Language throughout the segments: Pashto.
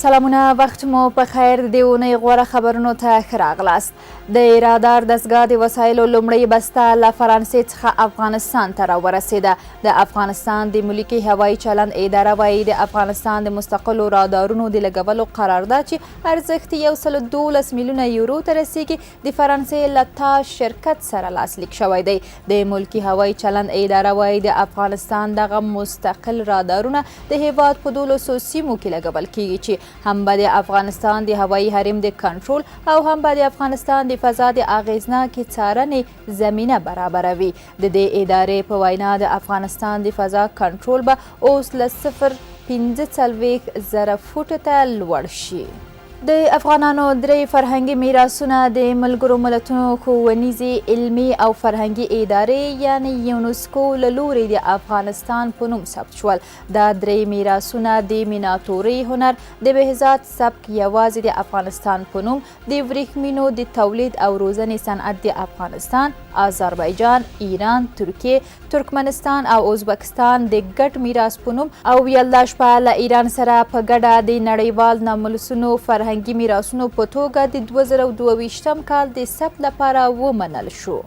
سلامونه، وخت مو په خیر. د اونۍ غوره خبرونو ته ښه راغلاست. د رادار دستګاه د وسایلو لومړۍ بسته له فرانسې څخه افغانستان ته راورسېده. د افغانستان د ملکي هوایي چلند اداره وایي د افغانستان د مستقلو رادارونو د لګولو قرارداد چې ارزښت 112 میلیونه یورو ته رسیږي د فرانسې له تاج شرکت سره لاسلیک شوی دی. د ملکي هوایي چلند اداره وایي د افغانستان دغه مستقل رادارونه د هیواد په 12 سیمو کې لګول کیږي چې هم به د افغانستان د هوایي حریم د کنټرول او هم به د افغانستان د فضا د اغیزناکې څارنې زمینه برابروي. د دې ادارې په وینا د افغانستان د فضا کنټرول به اوس له 0.45 فوټو ته لوړ شي. د افغانانو درې فرهنګي میراثونه د ملګرو ملتونو ښوونیزې علمي او فرهنګي ادارې یعنی یونسکو له لوري د افغانستان په نوم ثبت شول. دا درې میراثونه د میناتورۍ هنر، د بهزاد سبک یوازې د افغانستان په نوم، د وریښمینو د تولید او روزنې صنعت د افغانستان، آذربایجان، ایران، ترکیه، ترکمنستان او ازبکستان د ګډ میراث په نوم او یلدا شپه له ایران سره په ګډه د نړیوال ناملسونو فرهنګي میراثونو په توګه د 2022 کال د ثبت لپاره ومنل شو.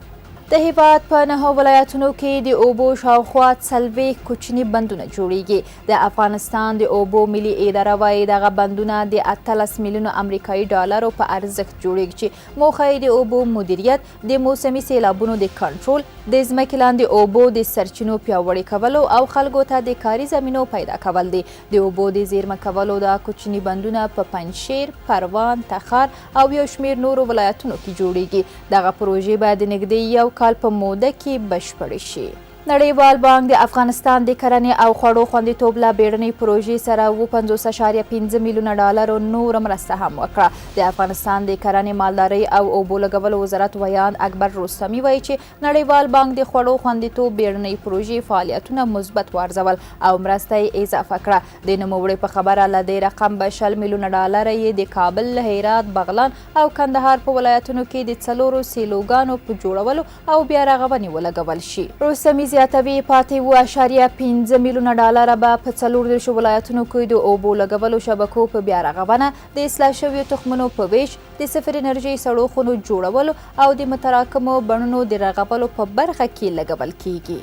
د هیواد په 9 ولایتونو کې د اوبو شاوخوا 40 کوچني بندونه جوړیږي. د افغانستان د اوبو ملي اداره وایي دغه بندونه د 18 میلیونو امریکایي ډالرو په ارزښت جوړیږي چې موخه یې د اوبو مدیریت، د موسمي سیلابونو د کنټرول، د ځمکې لاندې اوبو د سرچینو پیاوړي کولو او خلکو ته د کاري زمینو پیدا کول دي. د اوبو د زیرمه کولو دا کوچني بندونه په پنجشیر، پروان، تخار او یو شمېر نورو ولایتونو کې جوړیږي. دغه پروژې به د نږدې یو کال په موده کې بشپړې شي. نړیوال بانک د افغانستان د کرنې او خوړو خوندیتوب له بیړنۍ پروژې سره 50.5 میلیونه ډالرو نور مرسته هم وکړه. د افغانستان د کرنې، مالدارۍ او اوبو لګولو وزارت ویاند اکبر رستمي وایي چې نړیوال بانک د خوړو خوندیتوب بیړنۍ پروژې فعالیتونه مثبت وارزول او مرسته یې اضافه کړه. د نوموړي په خبره له دې رقم به 20 میلیونه ډالر یې د کابل، هرات، بغلان او کندهار په ولایتونو کې د 4 سیلوګانو په جوړولو او بیا رغونې ولګول شي. رستمي زیاتوي 5.5 میلیونه ډالر به په 14 ولایتونو کې د اوبو لګولو شبکو په بیا رغونه، د اصلاح شویو تخمونو په ویش، د صفر انرژۍ سړو خونو جوړولو او د متراکمو بڼونو د رغولو په برخه کې لګول کیږي.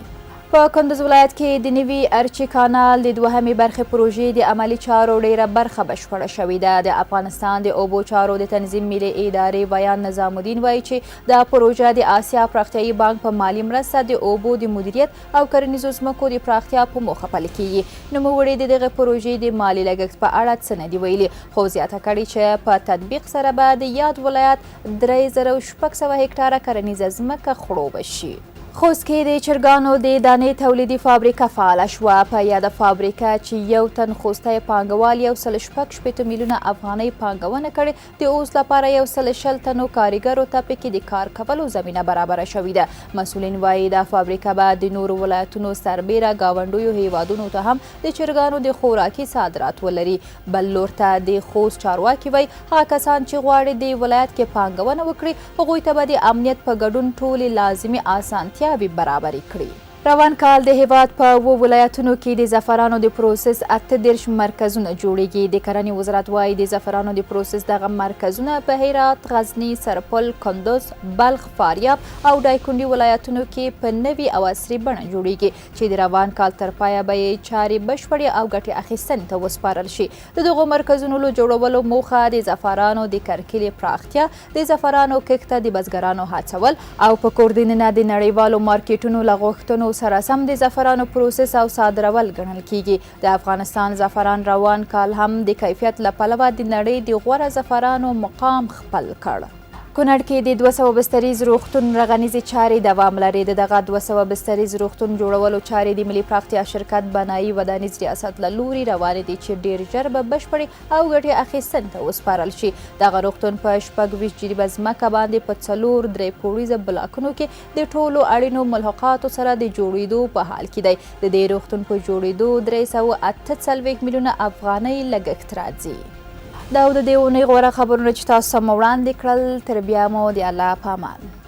په کندز ولایت کې د نوي ارچي کانال د دوهمې برخې پروژې د عملي چارو ډیره برخه بشپړه شوې ده. د افغانستان د اوبو چارو د تنظیم ملي ادارې ویاند نظام الدین وایي چې دا پروژه د آسیا پراختیایي بانک په مالي مرسته د اوبو د مدیریت او کرنیزو ځمکو د پراختیا په موخه پلي کیږي. نوموړي د دغه پروژې د مالي لګښت په اړه څه نه دي ویلي، خو زیاته کړې چې په تطبیق سره به د یاد ولایت 3600 هکټاره کرنیزه ځمکه خړوبه شي. خوست کې د چرګانو د دانې تولیدي فابریکه فعاله شوه. په یاده فابریکه چې یو تن خوستی پانګوال 1.6 میلیونه افغانۍ پانګونه کړې، د اوس لپاره 120 تنو کارګرو ته پکې د کار کولو زمینه برابره شوې ده. مسؤلین وایي دا فابریکه به د نورو ولایتونو سربیره ګاونډیو هیوادونو ته هم د چرګانو د خوراکي صادرات ولري. بل لور ته د خوست چارواکي وایي هغه کسان چې غواړي د ولایت کې پانګونه وکړي هغوی ته به د امنیت په ګډون ټولې لازمي اسانتیاوې برابرې کړي. روان کال د هیواد په 7 ولایتونو کې د زعفرانو د پروسس 38 مرکزونه جوړیږي. د کرنې وزارت وایي د زعفرانو د پروسس دغه مرکزونه په هرات، غزنی، سرپل، کندز، بلخ، فاریاب او دایکنډي ولایتونو کې په نوي او عصري بڼه جوړیږي چې د روان کال تر پایه به یې چارې بشپړې او ګټې اخیستنې ته وسپارل شي. د دغو مرکزونو له جوړولو موخه د زعفرانو د کرکیلې پراختیا، د زعفرانو کښت ته د بزګرانو هڅول او په کوردیننه د نړیوالو مارکیټونو له غوښتنو سره سم د زعفرانو پروسس او صادرول ګڼل کیږي. د افغانستان زعفران روان کال هم د کیفیت له پلوه د نړۍ د غوره زعفرانو مقام خپل کړ. کونړ کې د 200 بستریز روغتون رغنیزې چارې دوام لري. دغه 200 بستریز روغتون جوړولو چارې د ملي پراختیا شرکت بنایي ودانیز ریاست له لوري روانې دي چې ډیر ژر به بشپړې او ګټې اخیستنې ته وسپارل شي. دغه روغتون په 26 جریبه ځمکه باندې په 4 درې پوړیزه بلاکونو کې د ټولو اړینو ملحقاتو سره د جوړېدو په حال کې دی. د دې روغتون په جوړېدو 348 میلیونه افغانۍ لګښت راځي. دا د دې اونۍ غوره خبرونه چې تاسو سم وړاندې کړل. تر بیا مو د الله په امان.